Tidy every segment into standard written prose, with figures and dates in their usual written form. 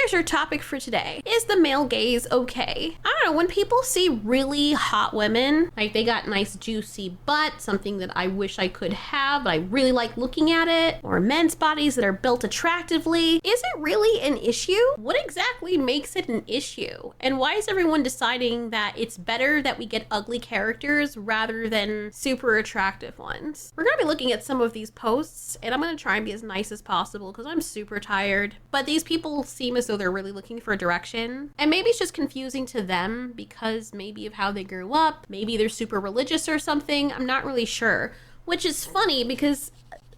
here's your topic for today. Is the male gaze okay? I don't know, when people see really hot women, like they got nice juicy butt, something that I wish I could have, but I really like looking at it, or men's bodies that are built attractively, is it really an issue? What exactly makes it an issue? And why is everyone deciding that it's better that we get ugly characters rather than super attractive ones? We're gonna be looking at some of these posts, and I'm gonna try and be as nice as possible because I'm super tired. But these people seem as though they're really looking for a direction. And maybe it's just confusing to them because maybe of how they grew up. Maybe they're super religious or something. I'm not really sure. Which is funny because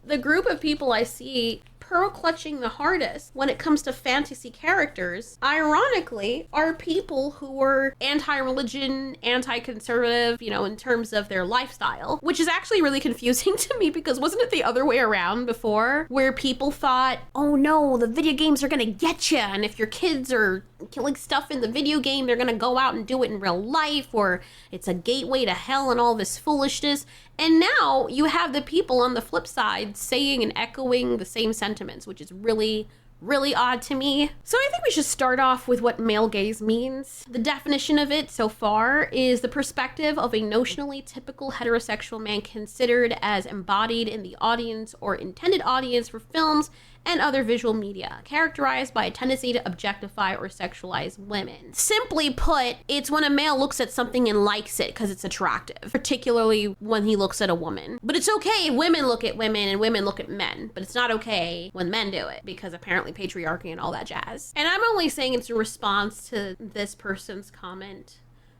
the group of people I see pearl clutching the hardest when it comes to fantasy characters, ironically, are people who are anti-religion, anti-conservative, you know, in terms of their lifestyle, which is actually really confusing to me because wasn't it the other way around before where people thought, oh no, the video games are gonna get you, and if your kids are killing stuff in the video game, they're gonna go out and do it in real life, or it's a gateway to hell and all this foolishness. And now you have the people on the flip side saying and echoing the same sentiments, which is really, really odd to me. So I think we should start off with what male gaze means. The definition of it so far is the perspective of a notionally typical heterosexual man considered as embodied in the audience or intended audience for films and other visual media, characterized by a tendency to objectify or sexualize women. Simply put, it's when a male looks at something and likes it because it's attractive, particularly when he looks at a woman. But it's okay if women look at women and women look at men, but it's not okay when men do it because apparently patriarchy and all that jazz. And I'm only saying it's a response to this person's comment.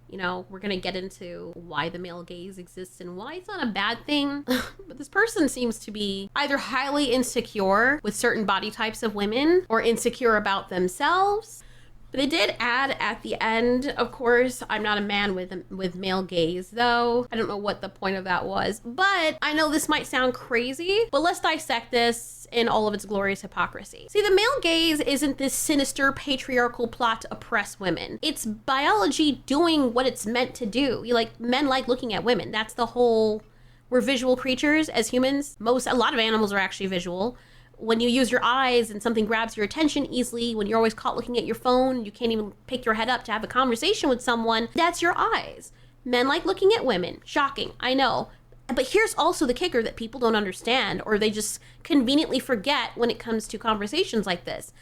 You know, we're gonna get into why the male gaze exists and why it's not a bad thing. But this person seems to be either highly insecure with certain body types of women or insecure about themselves. But they did add at the end, of course, I'm not a man with male gaze, though. I don't know what the point of that was. But I know this might sound crazy, but let's dissect this in all of its glorious hypocrisy. See, the male gaze isn't this sinister patriarchal plot to oppress women. It's biology doing what it's meant to do. Men like looking at women. That's the whole, we're visual creatures as humans. A lot of animals are actually visual. When you use your eyes and something grabs your attention easily, when you're always caught looking at your phone, you can't even pick your head up to have a conversation with someone, that's your eyes. Men like looking at women. Shocking, I know. But here's also the kicker that people don't understand, or they just conveniently forget when it comes to conversations like this.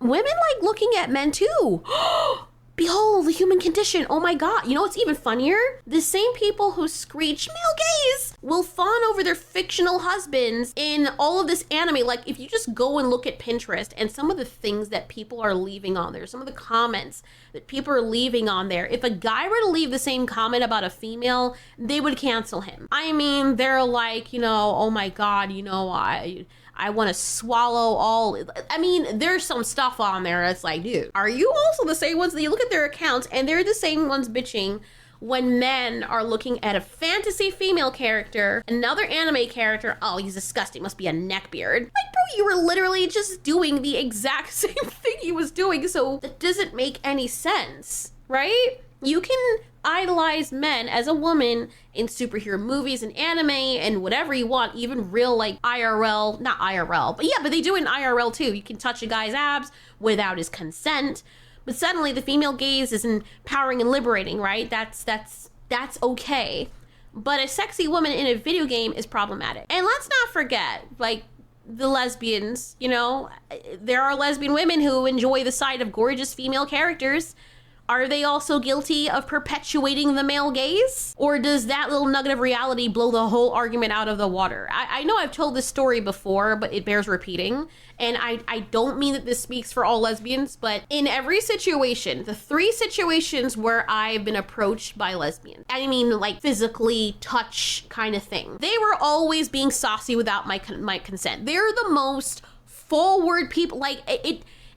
Women like looking at men too. Behold, the human condition. Oh my God. You know what's even funnier? The same people who screech male gaze will fawn over their fictional husbands in all of this anime. Like, if you just go and look at Pinterest and some of the things that people are leaving on there, some of the comments that people are leaving on there, if a guy were to leave the same comment about a female, they would cancel him. I mean, they're like, oh my God, I want to swallow all. I mean, there's some stuff on there that's like, dude, are you also the same ones that you look at their accounts and they're the same ones bitching when men are looking at a fantasy female character, another anime character? Oh, he's disgusting. Must be a neckbeard. Like, bro, you were literally just doing the exact same thing he was doing. So that doesn't make any sense, right? You can idolize men as a woman in superhero movies and anime and whatever you want, even real IRL, not IRL, but they do it in IRL too. You can touch a guy's abs without his consent, but suddenly the female gaze is empowering and liberating, right? That's okay. But a sexy woman in a video game is problematic. And let's not forget, the lesbians, there are lesbian women who enjoy the sight of gorgeous female characters. Are they also guilty of perpetuating the male gaze? Or does that little nugget of reality blow the whole argument out of the water? I know I've told this story before, but it bears repeating. And I don't mean that this speaks for all lesbians, but in every situation, the 3 situations where I've been approached by lesbians, I mean physically touch kind of thing, they were always being saucy without my consent. They're the most forward people,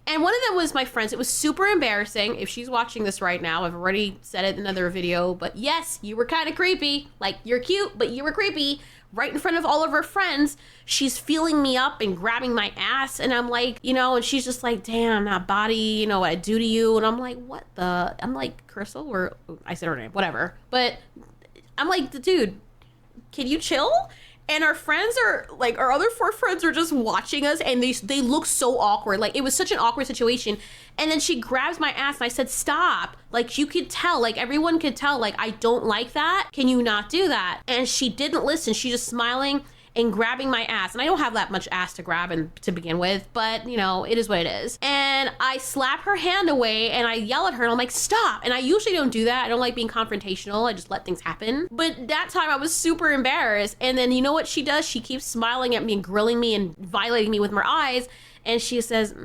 and one of them was my friends. It was super embarrassing. If she's watching this right now, I've already said it in another video, but yes, you were kind of creepy. You're cute, but you were creepy. Right in front of all of her friends, she's feeling me up and grabbing my ass, and I'm like, and she's just like, damn, that body, what I do to you, and I'm like, what the, I'm like, Crystal, or I said her name, whatever, but I'm like, dude, can you chill? And our friends are like, our other 4 friends are just watching us, and they look so awkward. Like, it was such an awkward situation. And then she grabs my ass and I said, stop. Like, you could tell, like, everyone could tell, like, I don't like that. Can you not do that? And she didn't listen. She just smiling and grabbing my ass. And I don't have that much ass to grab and to begin with, but you know, it is what it is. And I slap her hand away and I yell at her and I'm like, stop. And I usually don't do that. I don't like being confrontational. I just let things happen. But that time I was super embarrassed. And then you know what she does? She keeps smiling at me and grilling me and violating me with her eyes. And she says,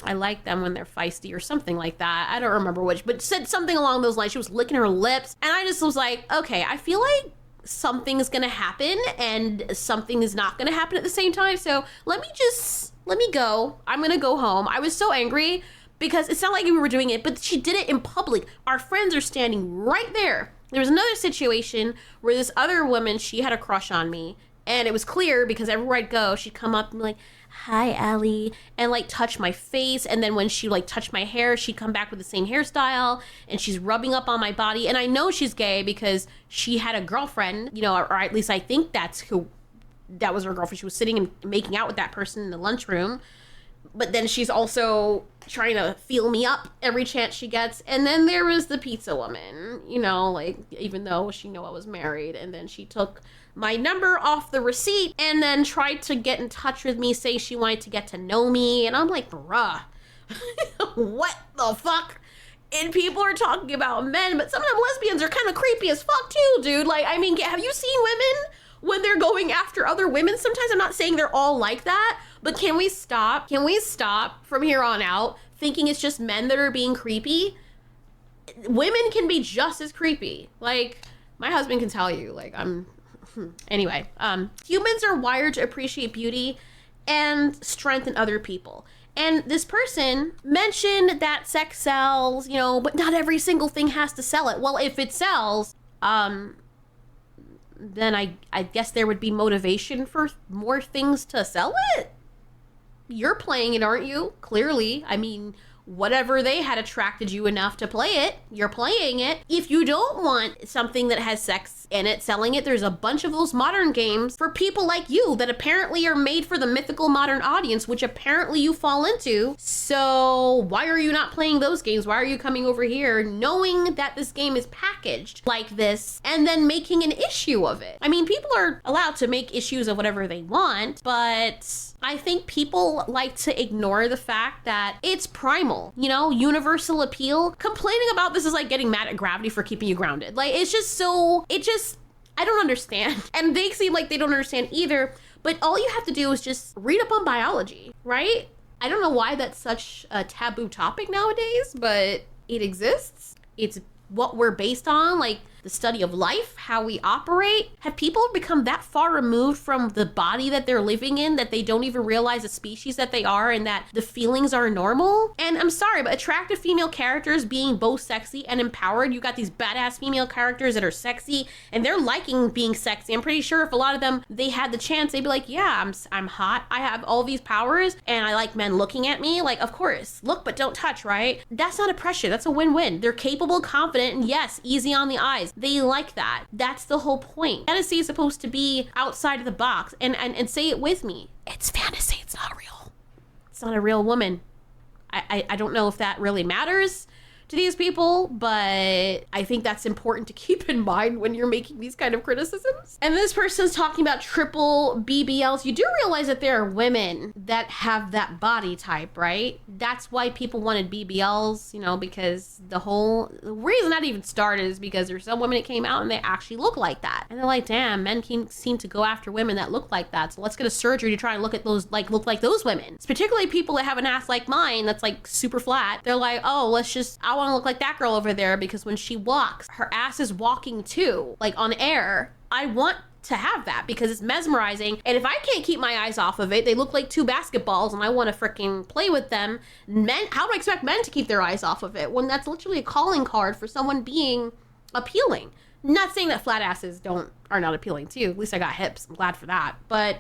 I like them when they're feisty or something like that. I don't remember which, but said something along those lines. She was licking her lips. And I just was like, okay, I feel like something is gonna happen and something is not gonna happen at the same time. So let me go. I'm gonna go home. I was so angry because it's not like we were doing it, but she did it in public. Our friends are standing right there. There was another situation where this other woman, she had a crush on me. And it was clear because everywhere I'd go, she'd come up and be like, hi, Allie, and like touch my face. And then when she like touched my hair, she'd come back with the same hairstyle and she's rubbing up on my body. And I know she's gay because she had a girlfriend, you know, or at least I think that was her girlfriend. She was sitting and making out with that person in the lunchroom. But then she's also trying to feel me up every chance she gets. And then there was the pizza woman, you know, like, even though she knew I was married. And then she took my number off the receipt and then tried to get in touch with me, say she wanted to get to know me. And I'm like, bruh, what the fuck? And people are talking about men, but some of them lesbians are kind of creepy as fuck too, dude. Like, I mean, have you seen women when they're going after other women? Sometimes I'm not saying they're all like that, but can we stop? Can we stop from here on out thinking it's just men that are being creepy? Women can be just as creepy. Like, my husband can tell you, like, anyway, humans are wired to appreciate beauty and strength in other people. And this person mentioned that sex sells, you know, but not every single thing has to sell it. Well, if it sells, then I guess there would be motivation for more things to sell it. You're playing it, aren't you? Clearly. I mean, whatever they had attracted you enough to play it, you're playing it. If you don't want something that has sex in it, selling it, there's a bunch of those modern games for people like you that apparently are made for the mythical modern audience, which apparently you fall into. So why are you not playing those games? Why are you coming over here knowing that this game is packaged like this and then making an issue of it? I mean, people are allowed to make issues of whatever they want, but I think people like to ignore the fact that it's primal, you know, universal appeal. Complaining about this is like getting mad at gravity for keeping you grounded. Like, I don't understand. And they seem like they don't understand either, but all you have to do is just read up on biology, right? I don't know why that's such a taboo topic nowadays, but it exists. It's what we're based on, like the study of life, how we operate. Have people become that far removed from the body that they're living in that they don't even realize the species that they are and that the feelings are normal? And I'm sorry, but attractive female characters being both sexy and empowered, you got these badass female characters that are sexy and they're liking being sexy. I'm pretty sure if a lot of them, they had the chance, they'd be like, yeah, I'm hot. I have all these powers and I like men looking at me. Like, of course, look, but don't touch, right? That's not oppression. That's a win-win. They're capable, confident, and yes, easy on the eyes. They like that. That's the whole point. Fantasy is supposed to be outside of the box. And say it with me. It's fantasy. It's not real. It's not a real woman. I don't know if that really matters to these people, but I think that's important to keep in mind when you're making these kind of criticisms. And this person's talking about triple BBLs. You do realize that there are women that have that body type, right? That's why people wanted BBLs, you know, because the reason that even started is because there's some women that came out and they actually look like that. And they're like, damn, men seem to go after women that look like that. So let's get a surgery to try and look like those women. It's particularly people that have an ass like mine that's like super flat. They're like, oh, I want to look like that girl over there because when she walks, her ass is walking too, like on air. I want to have that because it's mesmerizing. And if I can't keep my eyes off of it, they look like two basketballs and I want to freaking play with them. Men, how do I expect men to keep their eyes off of it when that's literally a calling card for someone being appealing? Not saying that flat asses are not appealing too. At least I got hips. I'm glad for that. But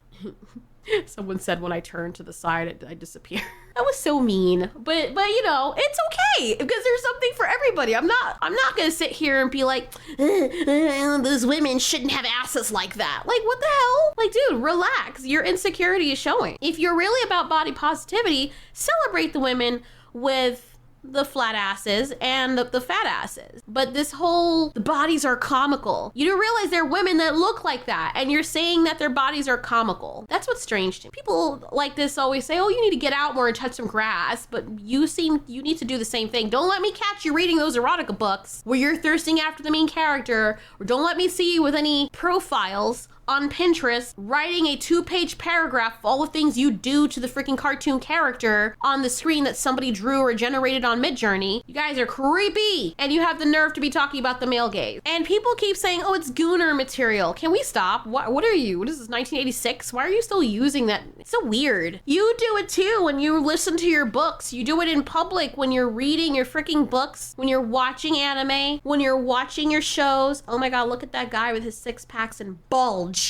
Someone said when I turned to the side, I disappeared. That was so mean. But you know, it's okay because there's something for everybody. I'm not gonna sit here and be like, those women shouldn't have asses like that. Like, what the hell? Like, dude, relax. Your insecurity is showing. If you're really about body positivity, celebrate the women with the flat asses and the fat asses. But this whole, the bodies are comical. You do realize there are women that look like that, and you're saying that their bodies are comical. That's what's strange to me. People like this always say, oh, you need to get out more and touch some grass, but you need to do the same thing. Don't let me catch you reading those erotica books where you're thirsting after the main character, or don't let me see you with any profiles on Pinterest writing a 2-page paragraph of all the things you do to the freaking cartoon character on the screen that somebody drew or generated on Midjourney. You guys are creepy, and you have the nerve to be talking about the male gaze. And people keep saying, oh, it's gooner material. Can we stop? What are you? What is this, 1986? Why are you still using that? It's so weird. You do it too when you listen to your books. You do it in public when you're reading your freaking books, when you're watching anime, when you're watching your shows. Oh my God, look at that guy with his 6-packs and bulge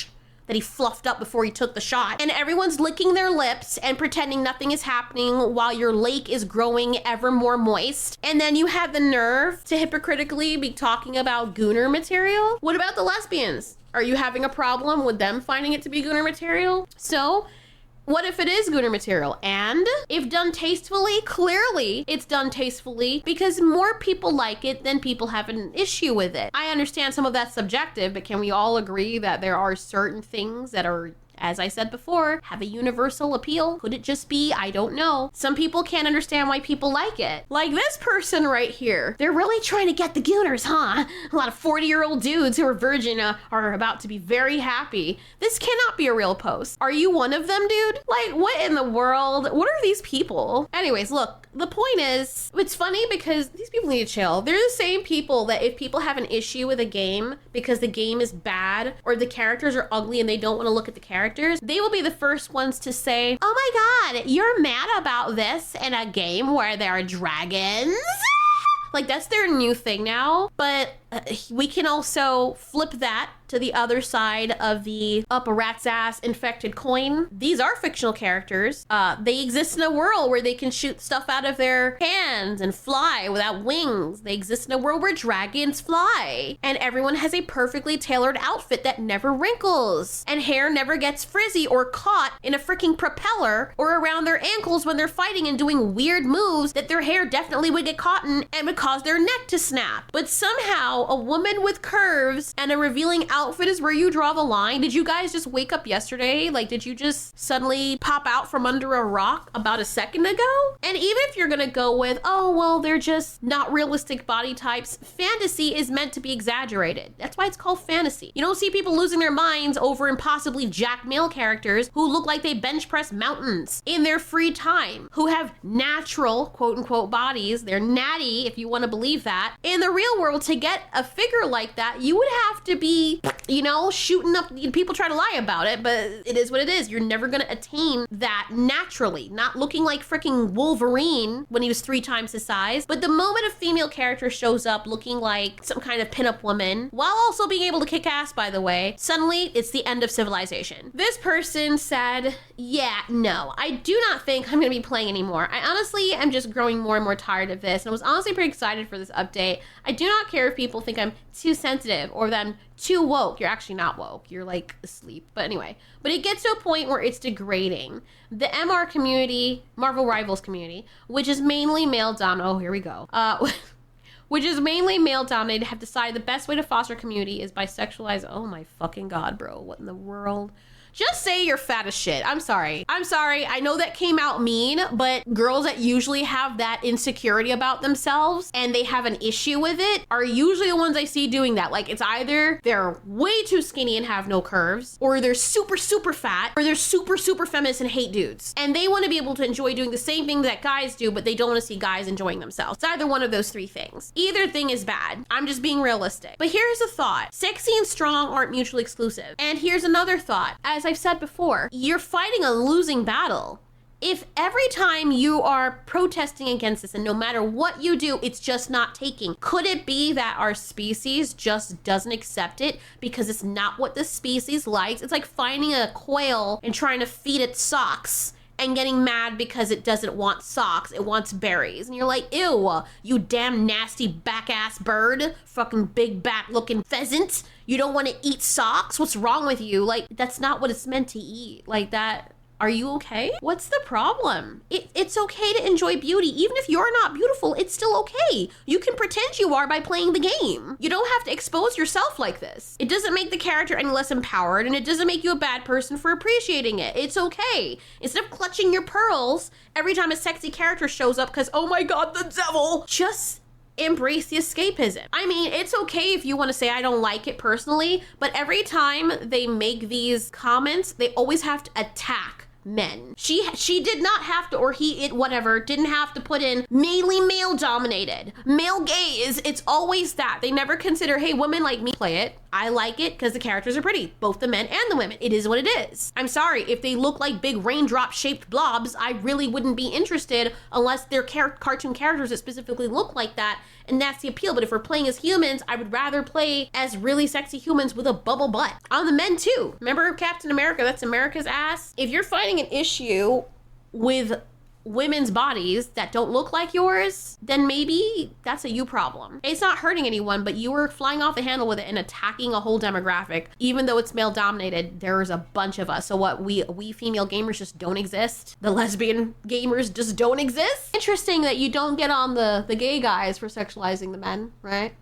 that he fluffed up before he took the shot. And everyone's licking their lips and pretending nothing is happening while your lake is growing ever more moist. And then you have the nerve to hypocritically be talking about gooner material? What about the lesbians? Are you having a problem with them finding it to be gooner material? So, what if it is gooner material? And if done tastefully, clearly it's done tastefully because more people like it than people have an issue with it. I understand some of that's subjective, but can we all agree that there are certain things that are, as I said before, have a universal appeal? Could it just be? I don't know. Some people can't understand why people like it. Like this person right here. They're really trying to get the gooners, huh? A lot of 40-year-old dudes who are virgin are about to be very happy. This cannot be a real post. Are you one of them, dude? Like, what in the world? What are these people? Anyways, look, the point is, it's funny because these people need to chill. They're the same people that if people have an issue with a game because the game is bad or the characters are ugly and they don't want to look at the characters, they will be the first ones to say, oh my God, you're mad about this in a game where there are dragons? Like, that's their new thing now. But we can also flip that to the other side of the up a rat's ass infected coin. These are fictional characters. They exist in a world where they can shoot stuff out of their hands and fly without wings. They exist in a world where dragons fly. And everyone has a perfectly tailored outfit that never wrinkles. And hair never gets frizzy or caught in a freaking propeller or around their ankles when they're fighting and doing weird moves that their hair definitely would get caught in and would cause their neck to snap. But somehow a woman with curves and a revealing outfit is where you draw the line. Did you guys just wake up yesterday? Like, did you just suddenly pop out from under a rock about a second ago? And even if you're gonna go with, oh, well, they're just not realistic body types, fantasy is meant to be exaggerated. That's why it's called fantasy. You don't see people losing their minds over impossibly jacked male characters who look like they bench press mountains in their free time, who have natural, quote unquote, bodies. They're natty, if you want to believe that. In the real world, to get a figure like that, you would have to be, you know, shooting up. People try to lie about it, but it is what it is. You're never going to attain that naturally, not looking like freaking Wolverine when he was 3 times his size. But the moment a female character shows up looking like some kind of pinup woman, while also being able to kick ass, by the way, suddenly it's the end of civilization. This person said, yeah, no, I do not think I'm going to be playing anymore. I honestly am just growing more and more tired of this. And I was honestly pretty excited for this update. I do not care if people think I'm too sensitive or that I'm too woke. You're actually not woke. You're like asleep. But anyway, but it gets to a point where it's degrading. The MR community, Marvel Rivals community, which is mainly male dominated. Oh, here we go. Which is mainly male dominated, have decided the best way to foster community is by sexualize. Oh my fucking God, bro. What in the world? Just say you're fat as shit. I'm sorry. I know that came out mean, but girls that usually have that insecurity about themselves and they have an issue with it are usually the ones I see doing that. Like, it's either they're way too skinny and have no curves, or they're super, super fat, or they're super, super feminist and hate dudes. And they want to be able to enjoy doing the same thing that guys do, but they don't want to see guys enjoying themselves. It's either one of those 3 things. Either thing is bad. I'm just being realistic. But here's a thought. Sexy and strong aren't mutually exclusive. And here's another thought. As I've said before, you're fighting a losing battle. If every time you are protesting against this and no matter what you do, it's just not taking, could it be that our species just doesn't accept it because it's not what the species likes? It's like finding a quail and trying to feed it socks and getting mad because it doesn't want socks, it wants berries. And you're like, ew, you damn nasty back-ass bird, fucking big back looking pheasant. You don't want to eat socks? What's wrong with you? Like, that's not what it's meant to eat. Like that. Are you okay? What's the problem? It's okay to enjoy beauty. Even if you're not beautiful, it's still okay. You can pretend you are by playing the game. You don't have to expose yourself like this. It doesn't make the character any less empowered, and it doesn't make you a bad person for appreciating it. It's okay. Instead of clutching your pearls every time a sexy character shows up because, oh my God, the devil, just embrace the escapism. I mean, it's okay if you want to say I don't like it personally, but every time they make these comments, they always have to attack men. She did not have to, or he, it, whatever, didn't have to put in mainly male dominated, male gaze. It's always that. They never consider, hey, women like me play it. I like it because the characters are pretty, both the men and the women. It is what it is. I'm sorry, if they look like big raindrop shaped blobs, I really wouldn't be interested unless they're cartoon characters that specifically look like that. And that's the appeal. But if we're playing as humans, I would rather play as really sexy humans with a bubble butt. On the men too. Remember Captain America? That's America's ass. If you're finding an issue with women's bodies that don't look like yours, then maybe that's a you problem. It's not hurting anyone, but you were flying off the handle with it and attacking a whole demographic. Even though it's male dominated, there's a bunch of us. So what, we female gamers just don't exist? The lesbian gamers just don't exist? Interesting that you don't get on the gay guys for sexualizing the men, right?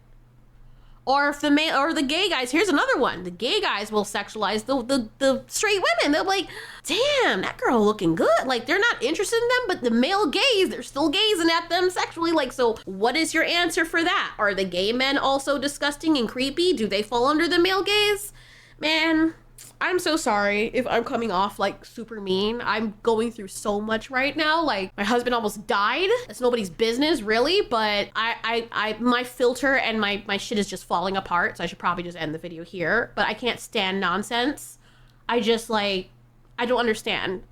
Or if the male or the gay guys, here's another one. The gay guys will sexualize the straight women. They'll be like, damn, that girl looking good. Like, they're not interested in them, but the male gays, they're still gazing at them sexually. Like, so what is your answer for that? Are the gay men also disgusting and creepy? Do they fall under the male gaze? Man, I'm so sorry if I'm coming off like super mean. I'm going through so much right now. Like, my husband almost died. It's nobody's business, really, but my filter and my shit is just falling apart. So I should probably just end the video here, but I can't stand nonsense. I just like, I don't understand.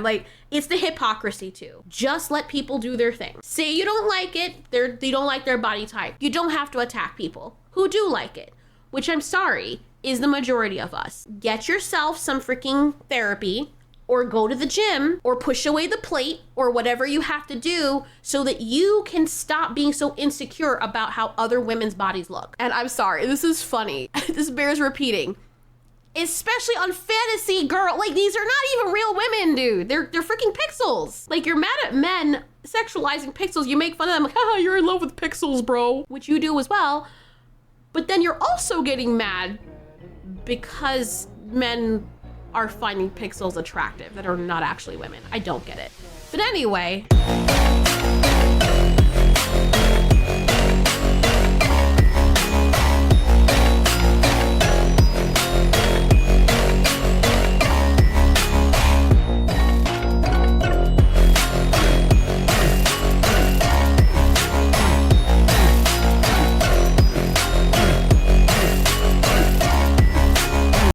Like, it's the hypocrisy too. Just let people do their thing. Say you don't like it. They don't like their body type. You don't have to attack people who do like it, which I'm sorry is the majority of us. Get yourself some freaking therapy, or go to the gym, or push away the plate, or whatever you have to do so that you can stop being so insecure about how other women's bodies look. And I'm sorry, this is funny. This bears repeating. Especially on fantasy girl, like, these are not even real women, dude. They're freaking pixels. Like, you're mad at men sexualizing pixels. You make fun of them, like, haha, you're in love with pixels, bro. Which you do as well. But then you're also getting mad because men are finding pixels attractive that are not actually women. I don't get it. But anyway.